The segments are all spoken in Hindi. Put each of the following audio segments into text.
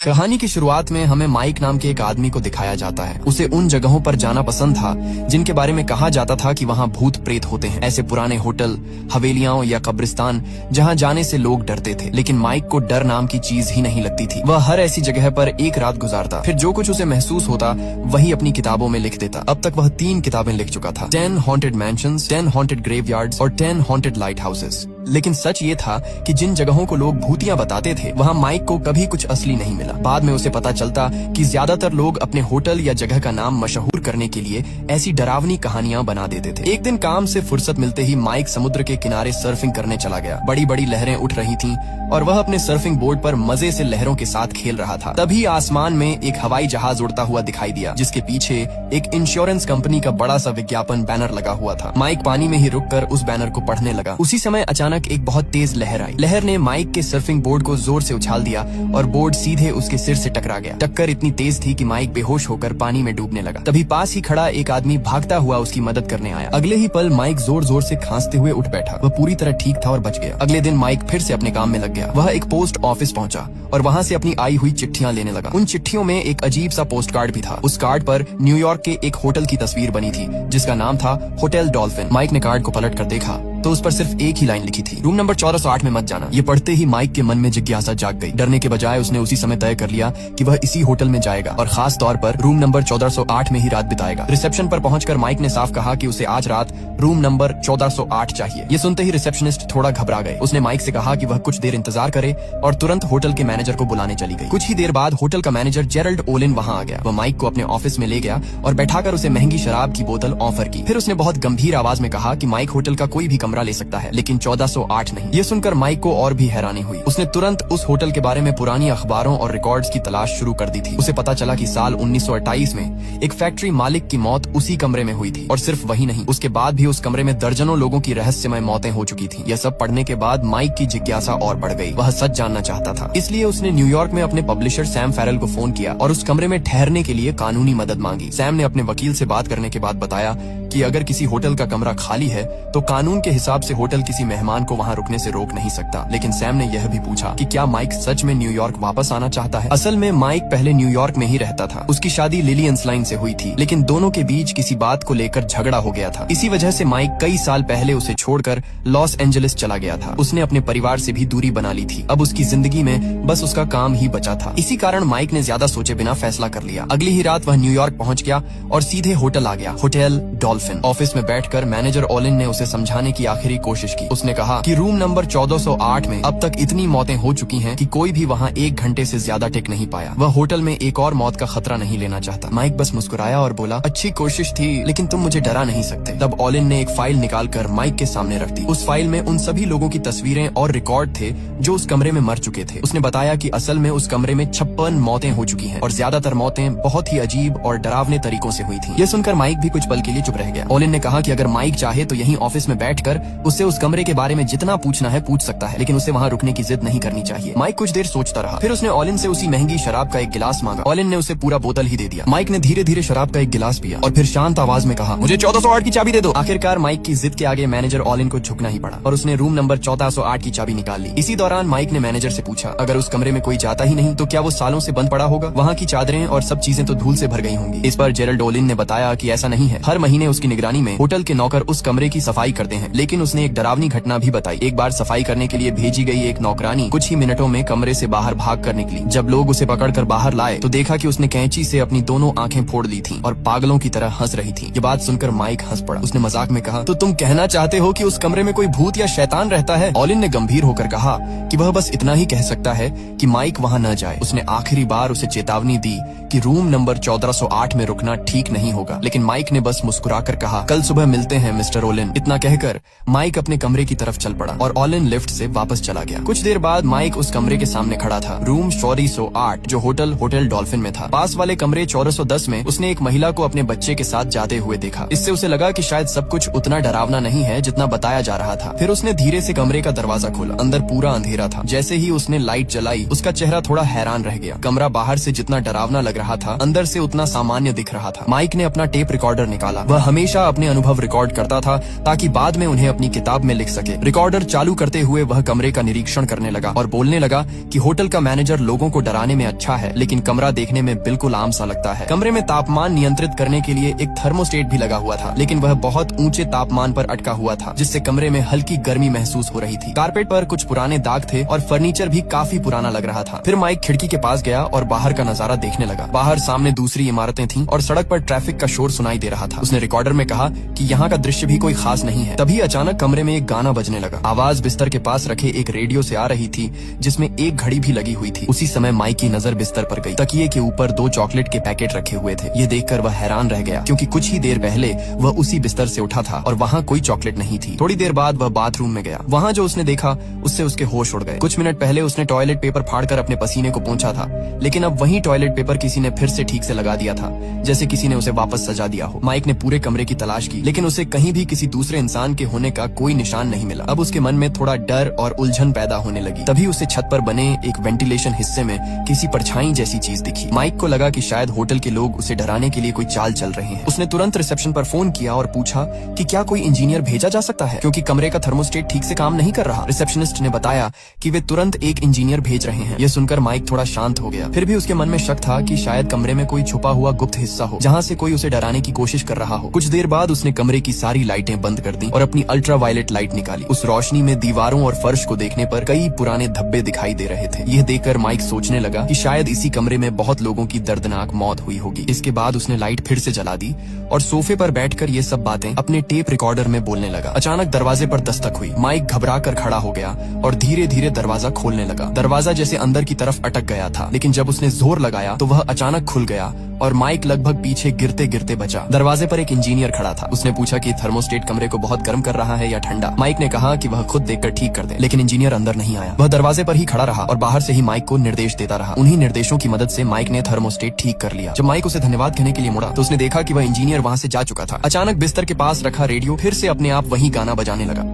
कहानी की शुरुआत में हमें माइक नाम के एक आदमी को दिखाया जाता है। उसे उन जगहों पर जाना पसंद था जिनके बारे में कहा जाता था कि वहाँ भूत प्रेत होते हैं। ऐसे पुराने होटल, हवेलियां या कब्रिस्तान जहाँ जाने से लोग डरते थे। लेकिन माइक को डर नाम की चीज ही नहीं लगती थी। वह हर ऐसी जगह पर एक रात गुजारता, फिर जो कुछ उसे महसूस होता वही अपनी किताबों में लिख देता। अब तक वह 3 किताबें लिख चुका था, 10 हॉन्टेड मैंशंस, 10 हॉन्टेड ग्रेवयार्ड्स और 10 हॉन्टेड लाइट हाउसेस। लेकिन सच ये था कि जिन जगहों को लोग भूतियां बताते थे वहाँ माइक को कभी कुछ असली नहीं मिला। बाद में उसे पता चलता कि ज्यादातर लोग अपने होटल या जगह का नाम मशहूर करने के लिए ऐसी डरावनी कहानियां बना देते थे। एक दिन काम से फुर्सत मिलते ही माइक समुद्र के किनारे सर्फिंग करने चला गया। बड़ी बड़ी लहरें उठ रही थीं और वह अपने सर्फिंग बोर्ड पर मजे से लहरों के साथ खेल रहा था। तभी आसमान में एक हवाई जहाज उड़ता हुआ दिखाई दिया, जिसके पीछे एक इंश्योरेंस कंपनी का बड़ा सा विज्ञापन बैनर लगा हुआ था। माइक पानी में ही रुककर उस बैनर को पढ़ने लगा। उसी समय अचानक एक बहुत तेज लहर आई। लहर ने माइक के सर्फिंग बोर्ड को जोर से उछाल दिया और बोर्ड सीधे उसके सिर से टकरा गया। टक्कर इतनी तेज थी कि माइक बेहोश होकर पानी में डूबने लगा। तभी पास ही खड़ा एक आदमी भागता हुआ उसकी मदद करने आया। अगले ही पल माइक जोर जोर से खांसते हुए उठ बैठा। वह पूरी तरह ठीक था और बच गया। अगले दिन माइक फिर से अपने काम में लग गया। वह एक पोस्ट ऑफिस पहुंचा और वहां से अपनी आई हुई चिट्ठियां लेने लगा। उन चिट्ठियों में एक अजीब सा पोस्ट कार्ड भी था। उस कार्ड पर न्यूयॉर्क के एक होटल की तस्वीर बनी थी जिसका नाम था होटल डॉल्फिन। माइक ने कार्ड को पलट कर देखा तो उस पर सिर्फ एक ही लाइन लिखी थी, रूम नंबर 1408 में मत जाना। ये पढ़ते ही माइक के मन में जिज्ञासा जाग गई। डरने के बजाय उसने उसी समय तय कर लिया कि वह इसी होटल में जाएगा और खास तौर पर रूम नंबर 1408 में ही रात बिताएगा। रिसेप्शन पर पहुंचकर माइक ने साफ कहा कि उसे आज रात रूम नंबर 1408 चाहिए। ये सुनते ही रिसेप्शनिस्ट थोड़ा घबरा गए। उसने माइक से कहा कि वह कुछ देर इंतजार करे और तुरंत होटल के मैनेजर को बुलाने चली गई। कुछ ही देर बाद होटल का मैनेजर जेरल्ड ओलिन वहाँ आ गया। वह माइक को अपने ऑफिस में ले गया और बैठाकर उसे महंगी शराब की बोतल ऑफर की। फिर उसने बहुत गंभीर आवाज में कहा कि माइक होटल का कोई भी कमरा ले सकता है, लेकिन 1408 नहीं। ये सुनकर माइक को और भी हैरानी हुई। उसने तुरंत उस होटल के बारे में पुरानी अखबारों और रिकॉर्ड्स की तलाश शुरू कर दी थी। उसे पता चला कि साल 1928 में एक फैक्ट्री मालिक की मौत उसी कमरे में हुई थी। और सिर्फ वही नहीं, उसके बाद भी उस कमरे में दर्जनों लोगों की रहस्यमय मौतें हो चुकी थी। यह सब पढ़ने के बाद माइक की जिज्ञासा और बढ़ गई। वह सच जानना चाहता था। इसलिए उसने न्यूयॉर्क में अपने पब्लिशर सैम फेरल को फोन किया और उस कमरे में ठहरने के लिए कानूनी मदद मांगी। सैम ने अपने वकील से बात करने के बाद बताया कि अगर किसी होटल का कमरा खाली है तो कानून के हिसाब से होटल किसी मेहमान को वहाँ रुकने से रोक नहीं सकता। लेकिन सैम ने यह भी पूछा कि क्या माइक सच में न्यूयॉर्क वापस आना चाहता है। असल में माइक पहले न्यूयॉर्क में ही रहता था। उसकी शादी लिली एंसलाइन से हुई थी, लेकिन दोनों के बीच किसी बात को लेकर झगड़ा हो गया था। इसी वजह से माइक कई साल पहले उसे छोड़कर लॉस एंजलिस चला गया था। उसने अपने परिवार से भी दूरी बना ली थी। अब उसकी जिंदगी में बस उसका काम ही बचा था। इसी कारण माइक ने ज्यादा सोचे बिना फैसला कर लिया। अगली ही रात वह न्यूयॉर्क पहुंच गया और सीधे होटल आ गया, होटल डॉल्फिन। ऑफिस में बैठकर मैनेजर ओलिन ने उसे समझाने की आखिरी कोशिश की। उसने कहा कि रूम नंबर 1408 में अब तक इतनी मौतें हो चुकी हैं कि कोई भी वहाँ 1 घंटे से ज्यादा टिक नहीं पाया। वह होटल में एक और मौत का खतरा नहीं लेना चाहता। माइक बस मुस्कुराया और बोला, अच्छी कोशिश थी लेकिन तुम मुझे डरा नहीं सकते। तब ओलिन ने एक फाइल निकालकर माइक के सामने रख दी। उस फाइल में उन सभी लोगों की तस्वीरें और रिकॉर्ड थे जो उस कमरे में मर चुके थे। उसने बताया कि असल में उस कमरे में 56 मौतें हो चुकी हैं और ज्यादातर मौतें बहुत ही अजीब और डरावने तरीकों से हुई थी। यह सुनकर माइक भी कुछ पल के लिए चुप रह गया। ओलिन ने कहा कि अगर माइक चाहे तो यहीं ऑफिस में बैठकर उससे उस कमरे के बारे में जितना पूछना है पूछ सकता है, लेकिन उसे वहाँ रुकने की जिद नहीं करनी चाहिए। माइक कुछ देर सोचता रहा। फिर उसने ओलिन से उसी महंगी शराब का एक गिलास मांगा। ओलिन ने उसे पूरा बोतल ही दे दिया। माइक ने धीरे धीरे शराब का एक गिलास पिया और फिर शांत आवाज में कहा, मुझे 1408 की चाबी दे दो। आखिरकार माइक की जिद के आगे मैनेजर ओलिन को झुकना ही पड़ा और उसने रूम नंबर 1408 की चाबी निकाल ली। इसी दौरान माइक ने मैनेजर से पूछा, अगर उस कमरे में कोई जाता ही नहीं तो क्या वो सालों से बंद पड़ा होगा? वहाँ की चादरें और सब चीजें तो धूल से भर गई होंगी। इस पर जेरल्ड ओलिन ने बताया कि ऐसा नहीं है। हर महीने उसकी निगरानी में होटल के नौकर उस कमरे की सफाई करते हैं। लेकिन उसने एक डरावनी घटना भी बताई। एक बार सफाई करने के लिए भेजी गई एक नौकरानी कुछ ही मिनटों में कमरे से बाहर भाग कर निकली। जब लोग उसे पकड़कर बाहर लाए तो देखा कि उसने कैंची से अपनी दोनों आंखें फोड़ ली थीं और पागलों की तरह हंस रही थी। ये बात सुनकर माइक हंस पड़ा। उसने मजाक में कहा, तो तुम कहना चाहते हो कि उस कमरे में कोई भूत या शैतान रहता है? ओलिन ने गंभीर होकर कहा कि वह बस इतना ही कह सकता है कि माइक वहाँ न जाए। उसने आखिरी बार उसे चेतावनी दी कि रूम नंबर 1408 में रुकना ठीक नहीं होगा, लेकिन माइक ने बस मुस्कुराकर कहा, कल सुबह मिलते हैं मिस्टर ओलिन। इतना कहकर माइक अपने कमरे की तरफ चल पड़ा और ओलिन लिफ्ट से वापस चला गया। कुछ देर बाद माइक उस कमरे के सामने खड़ा था, रूम 1408, जो होटल डॉल्फिन में था। पास वाले कमरे 1410 में उसने एक महिला को अपने बच्चे के साथ जाते हुए देखा। इससे उसे लगा कि शायद सब कुछ उतना डरावना नहीं है जितना बताया जा रहा था। फिर उसने धीरे से कमरे का दरवाजा खोला। अंदर पूरा अंधेरा था। जैसे ही उसने लाइट जलाई उसका चेहरा थोड़ा हैरान रह गया। कमरा बाहर से जितना डरावना लग रहा था अंदर से उतना सामान्य दिख रहा था। माइक ने अपना टेप रिकॉर्डर निकाला। वह हमेशा अपने अनुभव रिकॉर्ड करता था ताकि बाद में उन्हें उन्हें अपनी किताब में लिख सके। रिकॉर्डर चालू करते हुए वह कमरे का निरीक्षण करने लगा और बोलने लगा कि होटल का मैनेजर लोगों को डराने में अच्छा है, लेकिन कमरा देखने में बिल्कुल आम सा लगता है। कमरे में तापमान नियंत्रित करने के लिए एक थर्मोस्टेट भी लगा हुआ था, लेकिन वह बहुत ऊंचे तापमान पर अटका हुआ था, जिससे कमरे में हल्की गर्मी महसूस हो रही थी। कारपेट पर कुछ पुराने दाग थे और फर्नीचर भी काफी पुराना लग रहा था। फिर माइक खिड़की के पास गया और बाहर का नजारा देखने लगा। बाहर सामने दूसरी इमारतें थीं और सड़क पर ट्रैफिक का शोर सुनाई दे रहा था। उसने रिकॉर्डर में कहा कि यहाँ का दृश्य भी कोई खास नहीं है। तभी अचानक कमरे में एक गाना बजने लगा। आवाज बिस्तर के पास रखे एक रेडियो से आ रही थी, जिसमें एक घड़ी भी लगी हुई थी। उसी समय माइक की नजर बिस्तर पर गई। तकिए के ऊपर 2 चॉकलेट के पैकेट रखे हुए थे। ये देखकर वह हैरान रह गया, क्योंकि कुछ ही देर पहले वह उसी बिस्तर से उठा था और वहाँ कोई चॉकलेट नहीं थी। थोड़ी देर बाद वह बाथरूम में गया। वहाँ जो उसने देखा उससे उसके होश उड़ गए। कुछ मिनट पहले उसने टॉयलेट पेपर फाड़कर अपने पसीने को पोंछा था, लेकिन अब वही टॉयलेट पेपर किसी ने फिर से ठीक से लगा दिया था, जैसे किसी ने उसे वापस सजा दिया हो। माइक ने पूरे कमरे की तलाश की, लेकिन उसे कहीं भी किसी दूसरे इंसान के होने का कोई निशान नहीं मिला। अब उसके मन में थोड़ा डर और उलझन पैदा होने लगी। तभी उसे छत पर बने एक वेंटिलेशन हिस्से में किसी परछाई जैसी चीज दिखी। माइक को लगा कि शायद होटल के लोग उसे डराने के लिए कोई चाल चल रहे हैं। उसने तुरंत रिसेप्शन पर फोन किया और पूछा कि क्या कोई इंजीनियर भेजा जा सकता है, क्योंकि कमरे का थर्मोस्टेट ठीक से काम नहीं कर रहा। रिसेप्शनिस्ट ने बताया कि वे तुरंत एक इंजीनियर भेज रहे हैं। यह सुनकर माइक थोड़ा शांत हो गया। फिर भी उसके मन में शक था कि शायद कमरे में कोई छुपा हुआ गुप्त हिस्सा हो, जहाँ से कोई उसे डराने की कोशिश कर रहा हो। कुछ देर बाद उसने कमरे की सारी लाइटें बंद कर दी और अपनी अल्ट्रा वायलेट लाइट निकाली। उस रोशनी में दीवारों और फर्श को देखने पर कई पुराने धब्बे दिखाई दे रहे थे। यह देखकर माइक सोचने लगा कि शायद इसी कमरे में बहुत लोगों की दर्दनाक मौत हुई होगी। इसके बाद उसने लाइट फिर से जला दी और सोफे पर बैठकर ये सब बातें अपने टेप रिकॉर्डर में बोलने लगा। अचानक दरवाजे पर दस्तक हुई। माइक घबरा कर खड़ा हो गया और धीरे धीरे दरवाजा खोलने लगा। दरवाजा जैसे अंदर की तरफ अटक गया था, लेकिन जब उसने जोर लगाया तो वह अचानक खुल गया और माइक लगभग पीछे गिरते गिरते बचा। दरवाजे पर एक इंजीनियर खड़ा था। उसने पूछा कि थर्मोस्टेट कमरे को बहुत गर्म कर रहा है या ठंडा। माइक ने कहा कि वह खुद देखकर ठीक कर दे, लेकिन इंजीनियर अंदर नहीं आया। वह दरवाजे पर ही खड़ा रहा और बाहर से ही माइक को निर्देश देता रहा। उन्हीं निर्देशों की मदद से माइक ने थर्मोस्टेट ठीक कर लिया। जब माइक उसे धन्यवाद कहने के लिए मुड़ा तो उसने देखा कि वह इंजीनियर वहाँ से जा चुका था। अचानक बिस्तर के पास रखा रेडियो फिर से अपने आप वही गाना बजाने लगा।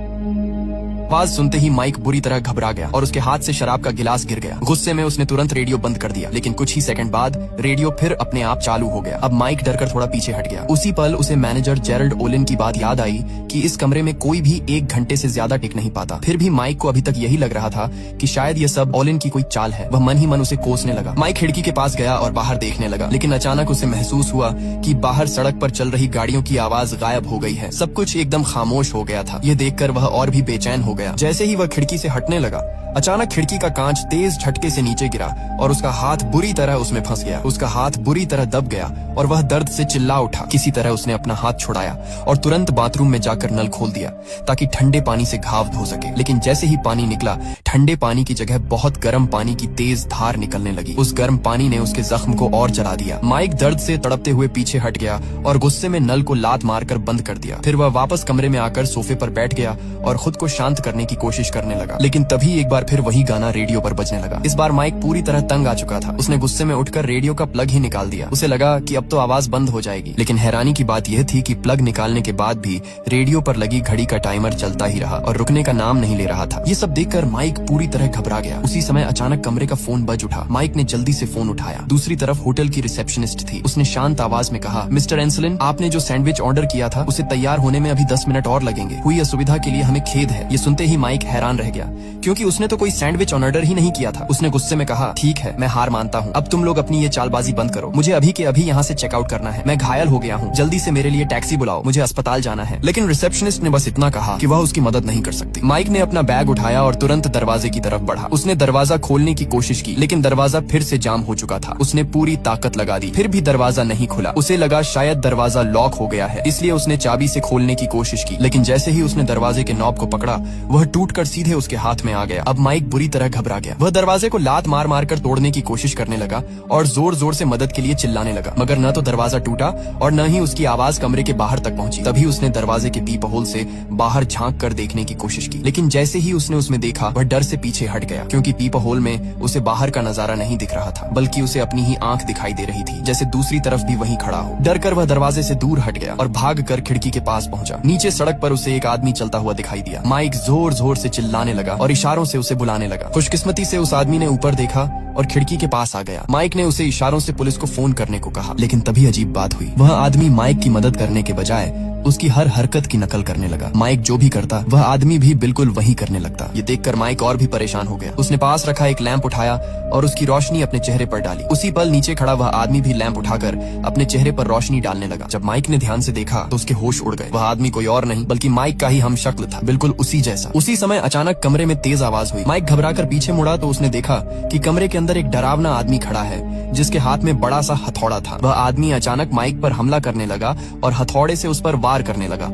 आवाज सुनते ही माइक बुरी तरह घबरा गया और उसके हाथ से शराब का गिलास गिर गया। गुस्से में उसने तुरंत रेडियो बंद कर दिया, लेकिन कुछ ही सेकंड बाद रेडियो फिर अपने आप चालू हो गया। अब माइक डरकर थोड़ा पीछे हट गया। उसी पल उसे मैनेजर जेरल्ड ओलिन की बात याद आई कि इस कमरे में कोई भी 1 घंटे से ज्यादा टिक नहीं पाता। फिर भी माइक को अभी तक यही लग रहा था कि शायद ये सब ओलिन की कोई चाल है। वह मन ही मन उसे कोसने लगा। माइक खिड़की के पास गया और बाहर देखने लगा, लेकिन अचानक उसे महसूस हुआ कि बाहर सड़क पर चल रही गाड़ियों की आवाज गायब हो गई है। सब कुछ एकदम खामोश हो गया था। ये देखकर वह और भी बेचैन हो गया। जैसे ही वह खिड़की से हटने लगा, अचानक खिड़की का कांच तेज झटके से नीचे गिरा और उसका हाथ बुरी तरह उसमें फंस गया। उसका हाथ बुरी तरह दब गया और वह दर्द से चिल्ला उठा। किसी तरह उसने अपना हाथ छुड़ाया और तुरंत बाथरूम में जाकर नल खोल दिया ताकि ठंडे पानी से घाव धो सके। लेकिन जैसे ही पानी निकला, ठंडे पानी की जगह बहुत गर्म पानी की तेज धार निकलने लगी। उस गर्म पानी ने उसके जख्म को और जला दिया। माइक दर्द से तड़पते हुए पीछे हट गया और गुस्से में नल को लात मारकर बंद कर दिया। फिर वह वापस कमरे में आकर सोफे पर बैठ गया और खुद को शांत करने की कोशिश करने लगा। लेकिन तभी एक बार फिर वही गाना रेडियो पर बजने लगा। इस बार माइक पूरी तरह तंग आ चुका था। उसने गुस्से में उठकर रेडियो का प्लग ही निकाल दिया। उसे लगा कि अब तो आवाज बंद हो जाएगी, लेकिन हैरानी की बात यह थी कि प्लग निकालने के बाद भी रेडियो पर लगी घड़ी का टाइमर चलता ही रहा और रुकने का नाम नहीं ले रहा था। ये सब देखकर माइक पूरी तरह घबरा गया। उसी समय अचानक कमरे का फोन बज उठा। माइक ने जल्दी से फोन उठाया। दूसरी तरफ होटल की रिसेप्शनिस्ट थी। उसने शांत आवाज में कहा, मिस्टर एंसलिन, आपने जो सैंडविच ऑर्डर किया था उसे तैयार होने में अभी 10 मिनट और लगेंगे। हुई असुविधा के लिए हमें खेद है। ये सुनते ही माइक हैरान रह गया, क्योंकि उसने तो कोई सैंडविच ऑर्डर ही नहीं किया था। उसने गुस्से में कहा, ठीक है, मैं हार मानता हूँ। अब तुम लोग अपनी ये चालबाजी बंद करो। मुझे अभी के अभी यहाँ से चेकआउट करना है। मैं घायल हो गया हूँ। जल्दी से मेरे लिए टैक्सी बुलाओ, मुझे अस्पताल जाना है। लेकिन रिसेप्शनिस्ट ने बस इतना कहा कि वह उसकी मदद नहीं कर सकती। माइक ने अपना बैग उठाया और तुरंत दरवाजे की तरफ बढ़ा। उसने दरवाजा खोलने की कोशिश की, लेकिन दरवाजा फिर से जाम हो चुका था। उसने पूरी ताकत लगा दी, फिर भी दरवाजा नहीं खुला। उसे लगा शायद दरवाजा लॉक हो गया है, इसलिए उसने चाबी से खोलने की कोशिश की। लेकिन जैसे ही उसने दरवाजे के नॉब को पकड़ा, वह टूटकर सीधे उसके हाथ में आ गया। अब माइक बुरी तरह घबरा गया। वह दरवाजे को लात मार मार कर तोड़ने की कोशिश करने लगा और जोर जोर से मदद के लिए चिल्लाने लगा, मगर न तो दरवाजा टूटा और न ही उसकी आवाज कमरे के बाहर तक पहुंची। तभी उसने दरवाजे के पीप होल से बाहर झांक कर देखने की कोशिश की, लेकिन जैसे ही उसने उसमें देखा, वह डर से पीछे हट गया, क्योंकि पीप होल में उसे बाहर का नजारा नहीं दिख रहा था, बल्कि उसे अपनी ही आंख दिखाई दे रही थी, जैसे दूसरी तरफ भी वही खड़ा हो। डर कर वह दरवाजे से दूर हट गया और भाग कर खिड़की के पास पहुंचा। नीचे सड़क पर उसे एक आदमी चलता हुआ दिखाई दिया। माइक जोर जोर से चिल्लाने लगा और इशारों से उसे बुलाने लगा। खुशकिस्मती से उस आदमी ने ऊपर देखा और खिड़की के पास आ गया। माइक ने उसे इशारों से पुलिस को फोन करने को कहा, लेकिन तभी अजीब बात हुई। वह आदमी माइक की मदद करने के बजाय उसकी हर हरकत की नकल करने लगा। माइक जो भी करता वह आदमी भी बिल्कुल वही करने लगता। ये देखकर माइक और भी परेशान हो गया। उसने पास रखा एक लैंप उठाया और उसकी रोशनी अपने चेहरे पर डाली। उसी पल नीचे खड़ा वह आदमी भी लैंप उठाकर अपने चेहरे पर रोशनी डालने लगा। जब माइक ने ध्यान से देखा तो उसके होश उड़ गए। वह आदमी कोई और नहीं बल्कि माइक का ही हमशक्ल था, बिल्कुल उसी जैसा। उसी समय अचानक कमरे में तेज आवाज हुई। माइक घबराकर पीछे मुड़ा तो उसने देखा कि कमरे के अंदर एक डरावना आदमी खड़ा है जिसके हाथ में बड़ा सा हथौड़ा था। वह आदमी अचानक माइक पर हमला करने लगा और हथौड़े से उस पर वार करने लगा।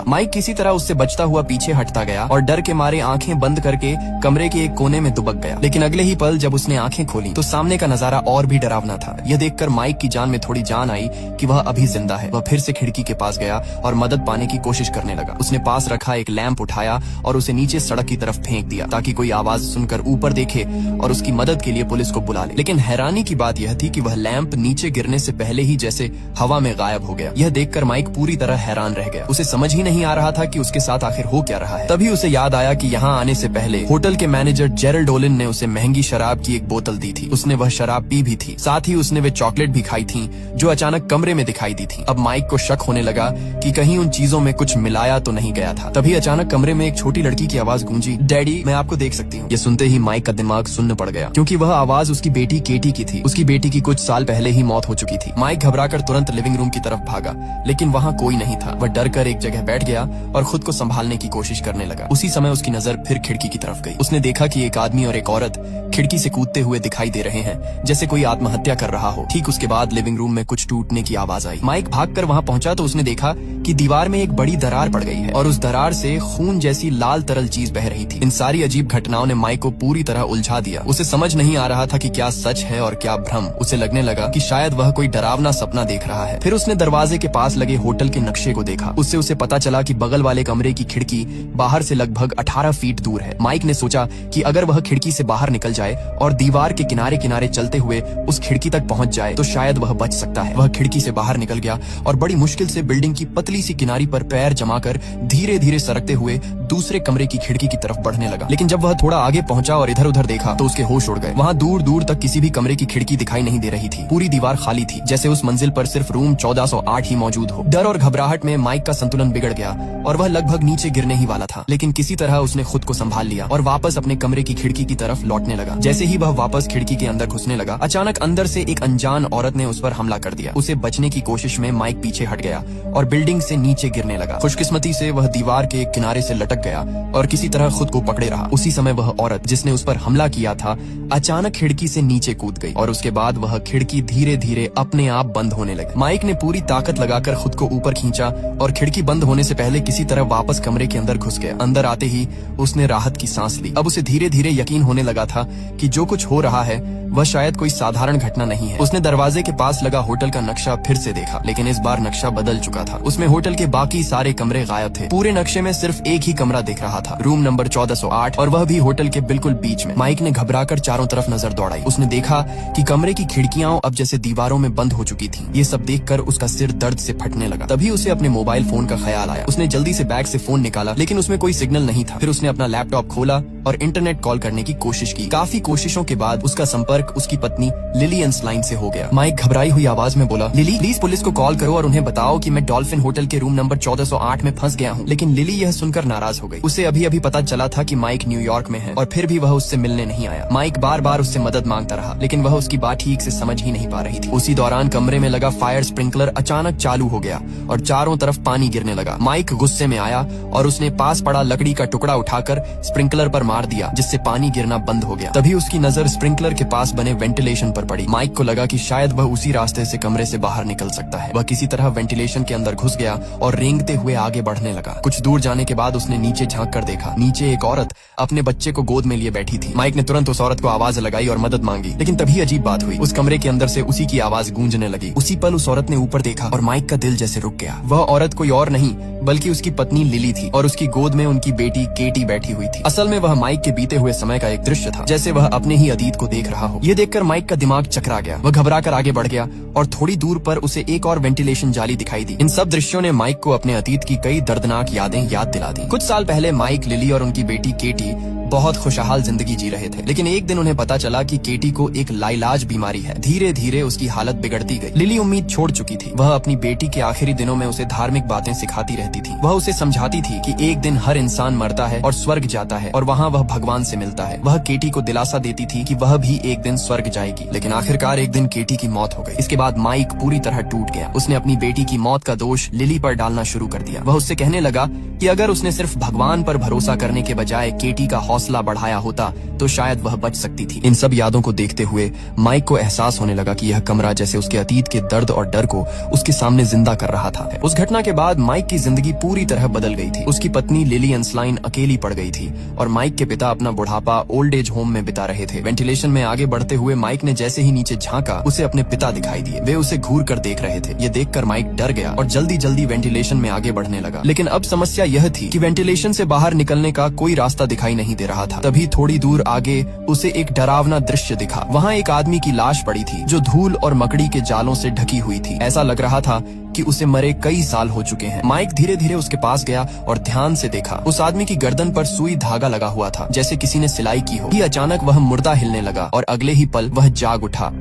माइक किसी तरह उससे बचता हुआ पीछे हटता गया और डर के मारे आंखें बंद करके कमरे के एक कोने में दुबक गया। लेकिन अगले ही पल जब उसने आंखें खोली तो सामने का नजारा और भी डरावना था। यह देखकर माइक की जान में थोड़ी जान आई कि वह अभी जिंदा है। वह फिर से खिड़की के पास गया और मदद पाने की कोशिश करने लगा। उसने पास रखा एक लैंप उठाया और उसे नीचे सड़क की तरफ फेंक दिया ताकि कोई आवाज सुनकर ऊपर देखे और उसकी मदद के लिए पुलिस को बुला ले। लेकिन हैरानी की बात यह थी कि वह लैंप नीचे गिरने से पहले ही जैसे हवा में गायब हो गया। यह देखकर माइक पूरी तरह हैरान रह गया। उसे समझ ही नहीं आ रहा था कि उसके साथ आखिर हो क्या रहा है। तभी उसे याद आया कि यहाँ आने से पहले होटल के मैनेजर जेरल्ड ओलिन ने उसे महंगी शराब की एक बोतल दी थी। उसने वह शराब पी भी थी, साथ ही उसने वे चॉकलेट भी खाई थी जो अचानक कमरे में दिखाई दी थी। अब माइक को शक होने लगा कि कहीं उन चीजों में कुछ मिलाया तो नहीं गया था। तभी अचानक कमरे में एक छोटी लड़की की आवाज गूंजी, डैडी मैं आपको देख सकती हूँ। ये सुनते ही माइक का दिमाग सुन्न पड़ गया क्योंकि वह आवाज उसकी बेटी केटी की थी। उसकी बेटी की कुछ साल पहले ही मौत हो चुकी थी। माइक घबराकर तुरंत लिविंग रूम की तरफ भागा लेकिन वहाँ कोई नहीं था। वह डर कर एक जगह बैठ गया और खुद को संभालने की कोशिश करने लगा। उसी समय उसकी नजर फिर खिड़की की तरफ गई। उसने देखा कि एक आदमी और एक औरत खिड़की से कूदते हुए दिखाई दे रहे हैं जैसे कोई आत्महत्या कर रहा हो। ठीक उसके बाद लिविंग रूम में कुछ टूटने की आवाज आई। माइक भागकर वहां पहुंचा तो उसने देखा कि दीवार में एक बड़ी दरार पड़ गई है और उस दरार से खून जैसी लाल तरल चीज बह रही थी। इन सारी अजीब घटनाओं ने माइक को पूरी तरह उलझा दिया। उसे समझ नहीं आ रहा था कि क्या सच है और क्या भ्रम। उसे लगने लगा कि शायद वह कोई डरावना सपना देख रहा है। फिर उसने दरवाजे के पास लगे होटल के नक्शे को देखा। उससे उसे पता चला कि बगल वाले कमरे की खिड़की बाहर से लगभग 18 फीट दूर है। माइक ने सोचा कि अगर वह खिड़की से बाहर निकल जाए और दीवार के किनारे किनारे चलते हुए उस खिड़की तक पहुंच जाए तो शायद वह बच सकता है। वह खिड़की से बाहर निकल गया और बड़ी मुश्किल से बिल्डिंग की पतली सी किनारी पर पैर जमाकर धीरे धीरे सरकते हुए दूसरे कमरे की खिड़की की तरफ बढ़ने लगा। लेकिन जब वह थोड़ा आगे पहुंचा और इधर उधर देखा तो उसके होश उड़ गए। वहाँ दूर दूर तक किसी भी कमरे की खिड़की दिखाई नहीं दे रही थी। पूरी दीवार खाली थी जैसे उस मंजिल पर सिर्फ रूम 1408 ही मौजूद हो। डर और घबराहट में माइक का संतुलन बिगड़ गया और वह लगभग नीचे गिरने ही वाला था। लेकिन किसी तरह उसने खुद को संभाल लिया और वापस अपने कमरे की खिड़की की तरफ लौटने लगा। जैसे ही वह वापस खिड़की के अंदर घुसने लगा अचानक अंदर से एक अनजान औरत ने उस पर हमला कर दिया। उसे बचने की कोशिश में माइक पीछे हट गया और बिल्डिंग से नीचे गिरने लगा। खुशकिस्मती से वह दीवार के एक किनारे से लटक गया और किसी तरह खुद को पकड़े रहा। उसी समय वह औरत जिसने उस पर हमला किया था अचानक खिड़की से नीचे कूद गई और उसके बाद वह खिड़की धीरे धीरे अपने आप बंद होने लगी। माइक ने पूरी ताकत लगाकर खुद को ऊपर खींचा और खिड़की बंद होने से पहले किसी तरह वापस कमरे के अंदर घुस गया। अंदर आते ही उसने राहत की सांस ली। अब उसे धीरे धीरे यकीन होने लगा था कि जो कुछ हो रहा है वह शायद कोई साधारण घटना नहीं है। उसने दरवाजे के पास लगा होटल का नक्शा फिर से देखा लेकिन इस बार नक्शा बदल चुका था। उसमें होटल के बाकी सारे कमरे गायब थे। पूरे नक्शे में सिर्फ एक ही कमरा दिख रहा था, रूम नंबर 1408, और वह भी होटल के बिल्कुल बीच में। माइक ने घबराकर चारों तरफ नजर दौड़ाई। उसने देखा कि कमरे की खिड़कियां अब जैसे दीवारों में बंद हो चुकी थी। ये सब देखकर उसका सिर दर्द से फटने लगा। तभी उसे अपने मोबाइल फोन का ख्याल आया। उसने जल्दी से बैग से फोन निकाला लेकिन उसमें कोई सिग्नल नहीं था। फिर उसने अपना लैपटॉप खोला और इंटरनेट कॉल करने की कोशिश की। काफी कोशिशों के बाद उसका संपर्क उसकी पत्नी लिली एंसलाइन से हो गया। माइक घबराई हुई आवाज में बोला, लिली प्लीज पुलिस को कॉल करो और उन्हें बताओ कि मैं डॉल्फिन होटल के रूम नंबर 1408 में फंस गया हूँ। लेकिन लिली यह सुनकर नाराज हो गई। उसे अभी अभी पता चला था कि माइक न्यूयॉर्क में है और फिर भी वह उससे मिलने नहीं आया। माइक बार बार उससे मदद मांगता रहा लेकिन वह उसकी बात ठीक से समझ ही नहीं पा रही थी। उसी दौरान कमरे में लगा फायर स्प्रिंकलर अचानक चालू हो गया और चारों तरफ पानी गिरने लगा। माइक गुस्से में आया और उसने पास पड़ा लकड़ी का टुकड़ा उठाकर स्प्रिंकलर पर मार दिया जिससे पानी गिरना बंद हो गया। तभी उसकी नजर स्प्रिंकलर के पास बने वेंटिलेशन पर पड़ी। माइक को लगा कि शायद वह उसी रास्ते से कमरे से बाहर निकल सकता है। वह किसी तरह वेंटिलेशन के अंदर घुस गया और रेंगते हुए आगे बढ़ने लगा। कुछ दूर जाने के बाद उसने नीचे झांक कर देखा। नीचे एक औरत अपने बच्चे को गोद में लिए बैठी थी। माइक ने तुरंत उस औरत को आवाज लगाई और मदद मांगी लेकिन तभी अजीब बात हुई। उस कमरे के अंदर से उसी की आवाज गूंजने लगी। उसी पल उस औरत ने ऊपर देखा और माइक का दिल जैसे रुक गया। वह औरत कोई और नहीं बल्कि उसकी पत्नी लिली थी और उसकी गोद में उनकी बेटी केटी बैठी हुई थी। असल में वह माइक के बीते हुए समय का एक दृश्य था, जैसे वह अपने ही अतीत को देख रहा हो। ये देखकर माइक का दिमाग चकरा गया। वह घबराकर आगे बढ़ गया और थोड़ी दूर पर उसे एक और वेंटिलेशन जाली दिखाई दी। इन सब दृश्यों ने माइक को अपने अतीत की कई दर्दनाक यादें याद दिला दी। कुछ साल पहले माइक, लिली और उनकी बेटी केटी बहुत खुशहाल जिंदगी जी रहे थे। लेकिन एक दिन उन्हें पता चला कि केटी को एक लाइलाज बीमारी है। धीरे धीरे उसकी हालत बिगड़ती गई। लिली उम्मीद छोड़ चुकी थी। वह अपनी बेटी के आखिरी दिनों में उसे धार्मिक बातें सिखाती रहती थी। वह उसे समझाती थी कि एक दिन हर इंसान मरता है और स्वर्ग जाता है और वहाँ वह भगवान से मिलता है। वह केटी को दिलासा देती थी कि वह भी एक दिन स्वर्ग जाएगी। लेकिन आखिरकार एक दिन केटी की मौत हो गई। इसके बाद माइक पूरी तरह टूट गया। उसने अपनी बेटी की मौत का दोष लिली पर डालना शुरू कर दिया। वह उससे कहने लगा कि अगर उसने सिर्फ भगवान पर भरोसा करने के बजाय केटी का हौसला बढ़ाया होता तो शायद वह बच सकती थी। इन सब यादों को देखते हुए माइक को एहसास होने लगा कि यह कमरा जैसे उसके अतीत के दर्द और डर को उसके सामने जिंदा कर रहा था। उस घटना के बाद माइक की जिंदगी पूरी तरह बदल गई थी। उसकी पत्नी लिली एंसलाइन अकेली पड़ गई थी और माइक के पिता अपना बुढ़ापा ओल्ड एज होम में बिता रहे थे। वेंटिलेशन में आगे बढ़ते हुए माइक ने जैसे ही नीचे झांका उसे अपने पिता दिखाई दिए। वे उसे घूर कर देख रहे थे। ये देखकर माइक डर गया और जल्दी जल्दी वेंटिलेशन में आगे बढ़ने लगा। लेकिन अब समस्या यह थी कि वेंटिलेशन से बाहर निकलने का कोई रास्ता दिखाई नहीं दे रहा था। तभी थोड़ी दूर आगे उसे एक डरावना दृश्य दिखा। वहाँ एक आदमी की लाश पड़ी थी जो धूल और मकड़ी के जालों से ढकी हुई थी। ऐसा लग रहा था कि उसे मरे कई साल हो चुके हैं। माइक धीरे धीरे उसके पास गया और ध्यान से देखा। उस आदमी की गर्दन पर सुई धागा लगा हुआ था जैसे किसी ने सिलाई की हो। अचानक वह मुर्दा हिलने लगा और अगले ही पल वह जाग उठा।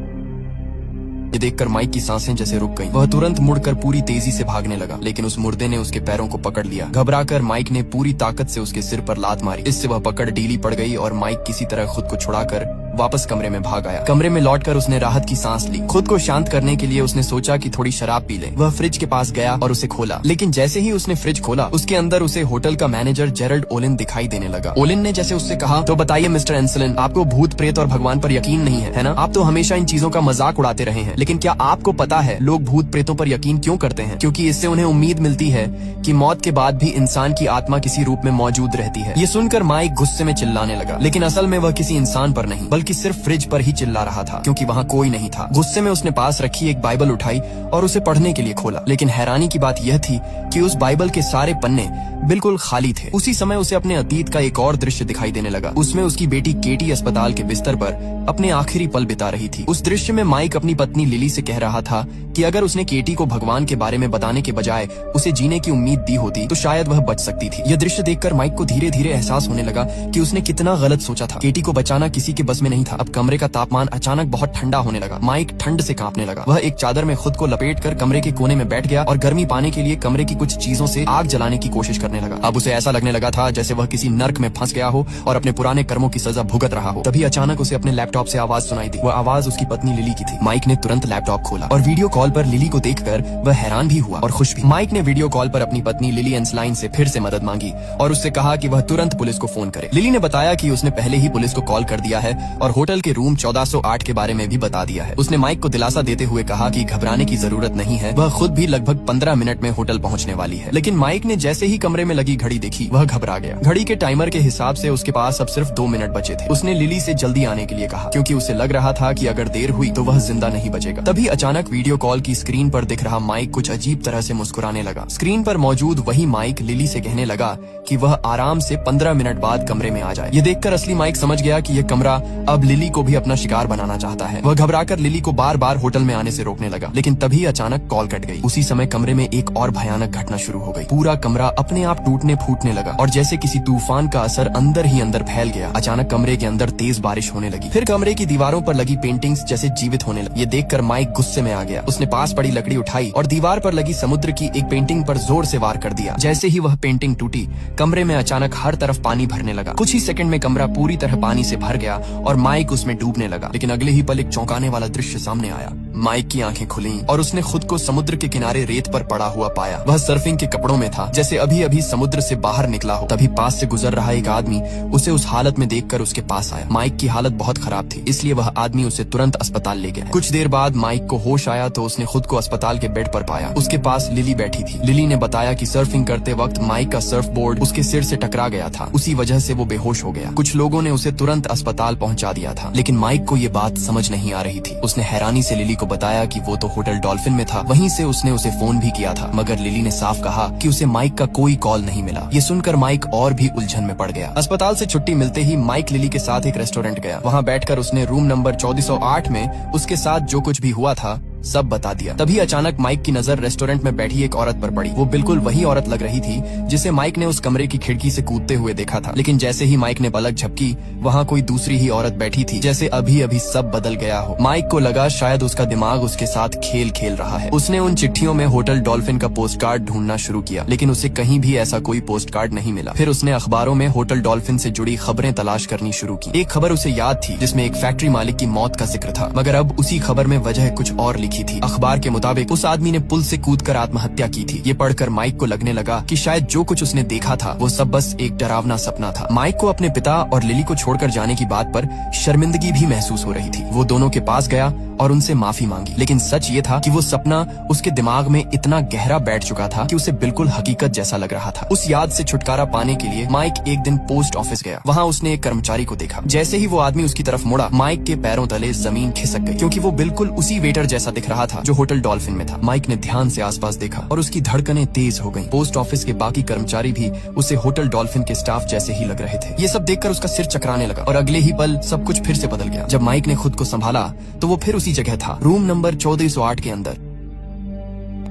ये देखकर माइक की सांसें जैसे रुक गईं। वह तुरंत मुड़कर पूरी तेजी से भागने लगा। लेकिन उस मुर्दे ने उसके पैरों को पकड़ लिया। घबराकर माइक ने पूरी ताकत से उसके सिर पर लात मारी। इससे वह पकड़ ढीली पड़ गई और माइक किसी तरह खुद को छुड़ाकर वापस कमरे में भाग आया। कमरे में लौटकर उसने राहत की सांस ली। खुद को शांत करने के लिए उसने सोचा कि थोड़ी शराब पी ले। वह फ्रिज के पास गया और उसे खोला। लेकिन जैसे ही उसने फ्रिज खोला उसके अंदर उसे होटल का मैनेजर जेरल्ड ओलिन दिखाई देने लगा। ओलिन ने जैसे उससे कहा, तो बताइए मिस्टर एंसलिन, आपको भूत प्रेत और भगवान पर यकीन नहीं है ना? आप तो हमेशा इन चीजों का मजाक उड़ाते रहे हैं। लेकिन क्या आपको पता है लोग भूत प्रेतों पर यकीन क्यों करते हैं? क्योंकि इससे उन्हें उम्मीद मिलती है कि मौत के बाद भी इंसान की आत्मा किसी रूप में मौजूद रहती है। ये सुनकर माइक गुस्से में चिल्लाने लगा। लेकिन असल में वह किसी इंसान पर नहीं बल्कि सिर्फ फ्रिज पर ही चिल्ला रहा था क्योंकि वहाँ कोई नहीं था। गुस्से में उसने पास रखी एक बाइबल उठाई और उसे पढ़ने के लिए खोला। लेकिन हैरानी की बात यह थी कि उस बाइबल के सारे पन्ने बिल्कुल खाली थे। उसी समय उसे अपने अतीत का एक और दृश्य दिखाई देने लगा। उसमें उसकी बेटी केटी अस्पताल के बिस्तर पर अपने आखिरी पल बिता रही थी। उस दृश्य में माइक अपनी पत्नी लिली से कह रहा था कि अगर उसने केटी को भगवान के बारे में बताने के बजाय उसे जीने की उम्मीद दी होती तो शायद वह बच सकती थी। यह दृश्य देखकर माइक को धीरे धीरे एहसास होने लगा कि उसने कितना गलत सोचा था। केटी को बचाना किसी के बस में नहीं था। अब कमरे का तापमान अचानक बहुत ठंडा होने लगा। माइक ठंड से कांपने लगा। वह एक चादर में खुद को लपेटकर कमरे के कोने में बैठ गया और गर्मी पाने के लिए कमरे की कुछ चीजों से आग जलाने की कोशिश करने लगा। अब उसे ऐसा लगने लगा था जैसे वह किसी नर्क में फंस गया हो और अपने पुराने कर्मों की सजा भुगत रहा हो। तभी अचानक उसे अपने लैपटॉप से आवाज सुनाई दी। वह आवाज उसकी पत्नी लिली की थी। माइक ने तुरंत लैपटॉप खोला और वीडियो कॉल पर लिली को देखकर वह हैरान भी हुआ और खुश भी। माइक ने वीडियो कॉल पर अपनी पत्नी लिली एंसलाइन से फिर से मदद मांगी और उससे कहा कि वह तुरंत पुलिस को फोन करे। लिली ने बताया कि उसने पहले ही पुलिस को कॉल कर दिया है और होटल के रूम 1408 के बारे में भी बता दिया है। उसने माइक को दिलासा देते हुए कहा कि घबराने की जरूरत नहीं है। वह खुद भी लगभग 15 मिनट में होटल पहुंचने वाली है। लेकिन माइक ने जैसे ही कमरे में लगी घड़ी देखी वह घबरा गया। घड़ी के टाइमर के हिसाब से उसके पास अब सिर्फ 2 मिनट बचे थे। उसने लिली से जल्दी आने के लिए कहा क्योंकि उसे लग रहा था कि अगर देर हुई तो वह जिंदा नहीं बचेगा। तभी अचानक वीडियो कॉल की स्क्रीन पर दिख रहा माइक कुछ अजीब तरह से मुस्कुराने लगा। स्क्रीन पर मौजूद वही माइक लिली से कहने लगा कि वह आराम से 15 मिनट बाद कमरे में आ जाए। ये देखकर असली माइक समझ गया कि यह कमरा अब लिली को भी अपना शिकार बनाना चाहता है। वह घबराकर लिली को बार बार होटल में आने से रोकने लगा। लेकिन तभी अचानक कॉल कट गई। उसी समय कमरे में एक और भयानक घटना शुरू हो गई। पूरा कमरा अपने आप टूटने फूटने लगा और जैसे किसी तूफान का असर अंदर ही अंदर फैल गया। अचानक कमरे के अंदर तेज बारिश होने लगी। फिर कमरे की दीवारों पर लगी पेंटिंग्स जैसे जीवित होने लगी। ये देखकर माइक गुस्से में आ गया। उसने पास पड़ी लकड़ी उठाई और दीवार पर लगी समुद्र की एक पेंटिंग पर जोर से वार कर दिया। जैसे ही वह पेंटिंग टूटी कमरे में अचानक हर तरफ पानी भरने लगा। कुछ ही सेकंड में कमरा पूरी तरह पानी से भर गया और माइक उसमें डूबने लगा। लेकिन अगले ही पल एक चौंकाने वाला दृश्य सामने आया। माइक की आंखें खुली और उसने खुद को समुद्र के किनारे रेत पर पड़ा हुआ पाया। वह सर्फिंग के कपड़ों में था जैसे अभी अभी समुद्र से बाहर निकला हो। तभी पास से गुजर रहा एक आदमी उसे उस हालत में देखकर उसके पास आया। माइक की हालत बहुत खराब थी इसलिए वह आदमी उसे तुरंत अस्पताल ले गया। कुछ देर बाद माइक को होश आया तो उसने खुद को अस्पताल के बेड पर पाया। उसके पास लिली बैठी थी। लिली ने बताया कि सर्फिंग करते वक्त माइक का सर्फ बोर्ड उसके सिर से टकरा गया था। उसी वजह से वो बेहोश हो गया। कुछ लोगों ने उसे तुरंत अस्पताल पहुंचा दिया था। लेकिन माइक को ये बात समझ नहीं आ रही थी। उसने हैरानी से लिली को बताया कि वो तो होटल डॉल्फिन में था। वहीं से उसने उसे फोन भी किया था मगर लिली ने साफ कहा कि उसे माइक का कोई कॉल नहीं मिला। ये सुनकर माइक और भी उलझन में पड़ गया। अस्पताल से छुट्टी मिलते ही माइक लिली के साथ एक रेस्टोरेंट गया। वहाँ बैठकर उसने रूम नंबर 1408 में उसके साथ जो कुछ भी हुआ था सब बता दिया। तभी अचानक माइक की नजर रेस्टोरेंट में बैठी एक औरत पर पड़ी। वो बिल्कुल वही औरत लग रही थी जिसे माइक ने उस कमरे की खिड़की से कूदते हुए देखा था। लेकिन जैसे ही माइक ने पलक झपकी, वहाँ कोई दूसरी ही औरत बैठी थी, जैसे अभी अभी सब बदल गया हो। माइक को लगा शायद उसका दिमाग उसके साथ खेल खेल रहा है। उसने उन चिट्ठियों में होटल डॉल्फिन का पोस्ट कार्ड ढूंढना शुरू किया, लेकिन उसे कहीं भी ऐसा कोई पोस्ट कार्ड नहीं मिला। फिर उसने अखबारों में होटल डॉल्फिन से जुड़ी खबरें तलाश करनी शुरू की। एक खबर उसे याद थी जिसमें एक फैक्ट्री मालिक की मौत का जिक्र था, मगर अब उसी खबर में वजह कुछ और लिखी थी। अखबार के मुताबिक उस आदमी ने पुल से कूदकर आत्महत्या की थी। ये पढ़कर माइक को लगने लगा कि शायद जो कुछ उसने देखा था वो सब बस एक डरावना सपना था। माइक को अपने पिता और लिली को छोड़कर जाने की बात पर शर्मिंदगी भी महसूस हो रही थी। वो दोनों के पास गया और उनसे माफी मांगी, लेकिन सच ये था कि वो सपना उसके दिमाग में इतना गहरा बैठ चुका था कि उसे बिल्कुल हकीकत जैसा लग रहा था। उस याद से छुटकारा पाने के लिए माइक एक दिन पोस्ट ऑफिस गया। वहाँ उसने एक कर्मचारी को देखा। जैसे ही वो आदमी उसकी तरफ मुड़ा, माइक के पैरों तले जमीन खिसक गई, क्योंकि वो बिल्कुल उसी वेटर जैसा दिख रहा था जो होटल डॉल्फिन में था। माइक ने ध्यान से आसपास देखा और उसकी धड़कनें तेज हो गईं। पोस्ट ऑफिस के बाकी कर्मचारी भी उसे होटल डॉल्फिन के स्टाफ जैसे ही लग रहे थे। ये सब देखकर उसका सिर चकराने लगा और अगले ही पल सब कुछ फिर से बदल गया। जब माइक ने खुद को संभाला तो वो फिर उसी जगह था, रूम नंबर 1408 के अंदर।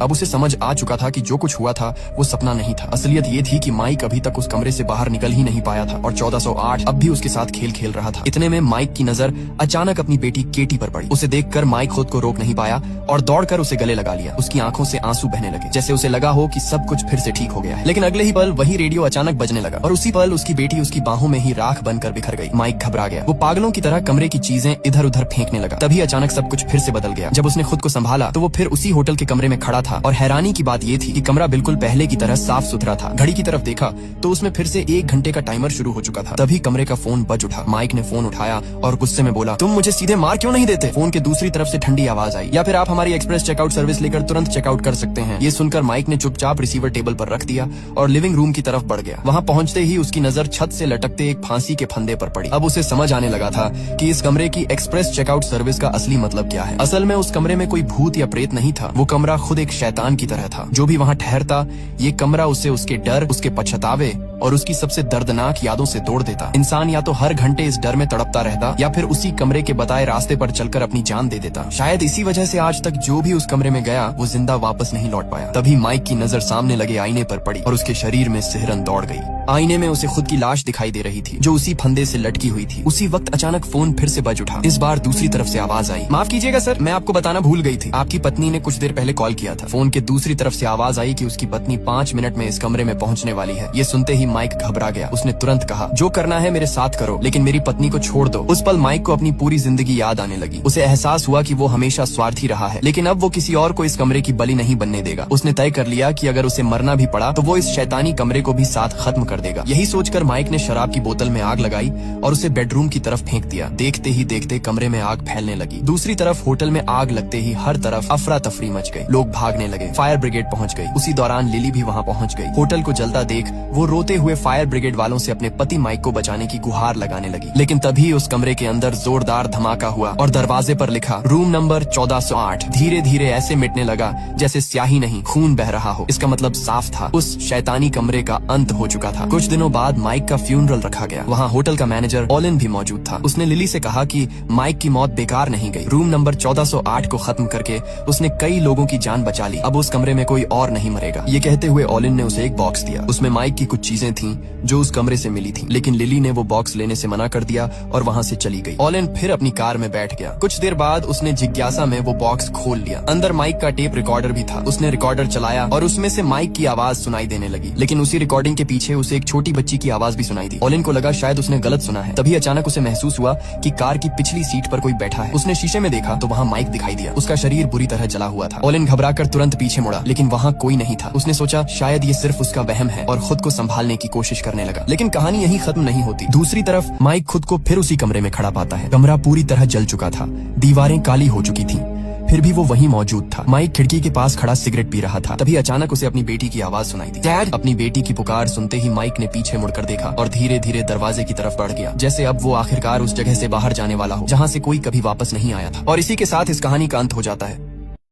अब उसे समझ आ चुका था कि जो कुछ हुआ था वो सपना नहीं था। असलियत ये थी कि माइक अभी तक उस कमरे से बाहर निकल ही नहीं पाया था और 1408 अब भी उसके साथ खेल खेल रहा था। इतने में माइक की नजर अचानक अपनी बेटी केटी पर पड़ी। उसे देखकर माइक खुद को रोक नहीं पाया और दौड़कर उसे गले लगा लिया। उसकी आंखों से आंसू बहने लगे, जैसे उसे लगा हो कि सब कुछ फिर से ठीक हो गया है। लेकिन अगले ही पल वही रेडियो अचानक बजने लगा और उसी पल उसकी बेटी उसकी बाहों में ही राख बनकर बिखर गई। माइक घबरा गया। वो पागलों की तरह कमरे की चीजें इधर उधर फेंकने लगा। तभी अचानक सब कुछ फिर से बदल गया। जब उसने खुद को संभाला तो वो फिर उसी होटल के कमरे में खड़ा था और हैरानी की बात ये थी कि कमरा बिल्कुल पहले की तरह साफ सुथरा था। घड़ी की तरफ देखा तो उसमें फिर से 1 घंटे का टाइमर शुरू हो चुका था। तभी कमरे का फोन बज उठा। माइक ने फोन उठाया और गुस्से में बोला, तुम मुझे सीधे मार क्यों नहीं देते? फोन के दूसरी तरफ से ठंडी आवाज आई, या फिर आप हमारी एक्सप्रेस चेकआउट सर्विस लेकर तुरंत चेकआउट कर सकते हैं। ये सुनकर माइक ने चुपचाप रिसीवर टेबल पर रख दिया और लिविंग रूम की तरफ बढ़ गया। वहाँ पहुंचते ही उसकी नजर छत से लटकते एक फांसी के फंदे पर पड़ी। अब उसे समझ आने लगा था कि इस कमरे की एक्सप्रेस चेकआउट सर्विस का असली मतलब क्या है। असल में उस कमरे में कोई भूत या प्रेत नहीं था। वो कमरा खुद एक शैतान की तरह था। जो भी वहाँ ठहरता, ये कमरा उसे उसके डर, उसके पछतावे और उसकी सबसे दर्दनाक यादों से तोड़ देता। इंसान या तो हर घंटे इस डर में तड़पता रहता या फिर उसी कमरे के बताए रास्ते पर चलकर अपनी जान दे देता। शायद इसी वजह से आज तक जो भी उस कमरे में गया वो जिंदा वापस नहीं लौट पाया। तभी माइक की नजर सामने लगे आईने पर पड़ी और उसके शरीर में सिहरन दौड़ गई। आईने में उसे खुद की लाश दिखाई दे रही थी जो उसी फंदे से लटकी हुई थी। उसी वक्त अचानक फोन फिर से बज उठा। इस बार दूसरी तरफ से आवाज आई, माफ कीजिएगा सर, मैं आपको बताना भूल गई थी। आपकी पत्नी ने कुछ देर पहले कॉल किया था। फोन के दूसरी तरफ से आवाज आई कि उसकी पत्नी 5 मिनट में इस कमरे में पहुंचने वाली है। ये सुनते ही माइक घबरा गया। उसने तुरंत कहा, जो करना है मेरे साथ करो, लेकिन मेरी पत्नी को छोड़ दो। उस पल माइक को अपनी पूरी जिंदगी याद आने लगी। उसे एहसास हुआ कि वो हमेशा स्वार्थी रहा है, लेकिन अब वो किसी और को इस कमरे की बलि नहीं बनने देगा। उसने तय कर लिया कि अगर उसे मरना भी पड़ा तो वो इस शैतानी कमरे को भी साथ खत्म कर देगा। यही सोचकर माइक ने शराब की बोतल में आग लगाई और उसे बेडरूम की तरफ फेंक दिया। देखते ही देखते कमरे में आग फैलने लगी। दूसरी तरफ होटल में आग लगते ही हर तरफ अफरा तफरी मच गई। लोग भागने लगे। फायर ब्रिगेड पहुंच गई। उसी दौरान लिली भी वहां पहुंच गई। होटल को जलता देख वो रोते हुए फायर ब्रिगेड वालों से अपने पति माइक को बचाने की गुहार लगाने लगी। लेकिन तभी उस कमरे के अंदर जोरदार धमाका हुआ और दरवाजे पर लिखा रूम नंबर 1408 धीरे धीरे ऐसे मिटने लगा जैसे स्याही नहीं खून बह रहा हो। इसका मतलब साफ था, उस शैतानी कमरे का अंत हो चुका था। कुछ दिनों बाद माइक का फ्यूनरल रखा गया। वहाँ होटल का मैनेजर ओलिन भी मौजूद था। उसने लिली से कहा कि माइक की मौत बेकार नहीं गई। रूम नंबर 1408 को खत्म करके उसने कई लोगों की जान बचा ली। अब उस कमरे में कोई और नहीं मरेगा। ये कहते हुए ओलिन ने उसे एक बॉक्स दिया। उसमें माइक की कुछ चीजें थीं जो उस कमरे से मिली थीं, लेकिन लिली ने वो बॉक्स लेने से मना कर दिया और वहाँ से चली गई। ओलिन फिर अपनी कार में बैठ गया। कुछ देर बाद उसने जिज्ञासा में वो बॉक्स खोल लिया। अंदर माइक का टेप रिकॉर्डर भी था। उसने रिकॉर्डर चलाया और उसमें से माइक की आवाज सुनाई देने लगी, लेकिन उसी रिकॉर्डिंग के पीछे उसे एक छोटी बच्ची की आवाज भी सुनाई दी। ओलिन को लगा शायद उसने गलत सुना है। तभी अचानक उसे महसूस हुआ कि कार की पिछली सीट पर कोई बैठा है। उसने शीशे में देखा तो वहाँ माइक दिखाई दिया। उसका शरीर बुरी तरह जला हुआ था। ओलिन घबराकर तुरंत पीछे मुड़ा, लेकिन वहाँ कोई नहीं था। उसने सोचा शायद ये सिर्फ उसका वहम है और खुद को संभालने की कोशिश करने लगा। लेकिन कहानी यहीं खत्म नहीं होती। दूसरी तरफ माइक खुद को फिर उसी कमरे में खड़ा पाता है। कमरा पूरी तरह जल चुका था। दीवारें काली हो चुकी थीं, फिर भी वो वहीं मौजूद था। माइक खिड़की के पास खड़ा सिगरेट पी रहा था। तभी अचानक उसे अपनी बेटी की आवाज सुनाई दी। डैड! अपनी बेटी की पुकार सुनते ही माइक ने पीछे मुड़कर देखा और धीरे धीरे दरवाजे की तरफ बढ़ गया, जैसे अब वो आखिरकार उस जगह से बाहर जाने वाला हो जहाँ से कोई कभी वापस नहीं आया था। और इसी के साथ इस कहानी का अंत हो जाता है।